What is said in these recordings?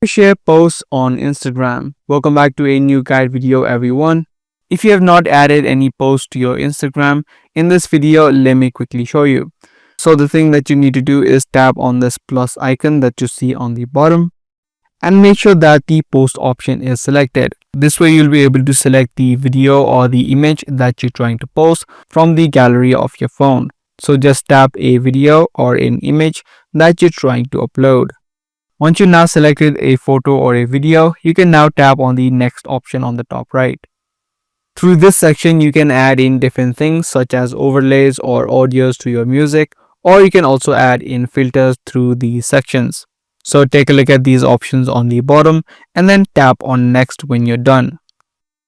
share posts on Instagram. Welcome back to a new guide video, everyone. If you have not added any posts to your Instagram, in this video, let me quickly show you. So the thing that you need to do is tap on this plus icon that you see on the bottom and make sure that the post option is selected. This way you'll be able to select the video or the image that you're trying to post from the gallery of your phone. So just tap a video or an image that you're trying to upload. Once you now selected a photo or a video, you can now tap on the next option on the top right. Through this section, you can add in different things such as overlays or audios to your music, or you can also add in filters through these sections. So take a look at these options on the bottom and then tap on next when you're done.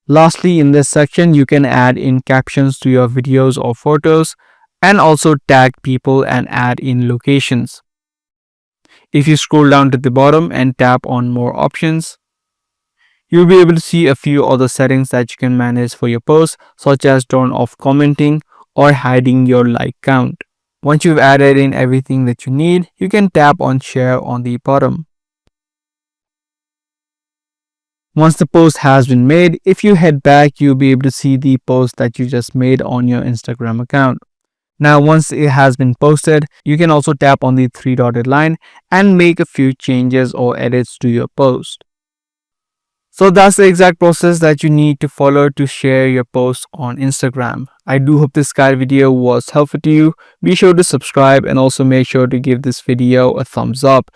Lastly, in this section, you can add in captions to your videos or photos and also tag people and add in locations. If you scroll down to the bottom and tap on more options, you'll be able to see a few other settings that you can manage for your posts, such as turn off commenting or hiding your like count. Once you've added in everything that you need, you can tap on share on the bottom. Once the post has been made, if you head back, you'll be able to see the post that you just made on your Instagram account. Now, once it has been posted, you can also tap on the three-dotted line and make a few changes or edits to your post. So that's the exact process that you need to follow to share your posts on Instagram. I do hope this guide video was helpful to you. Be sure to subscribe and also make sure to give this video a thumbs up.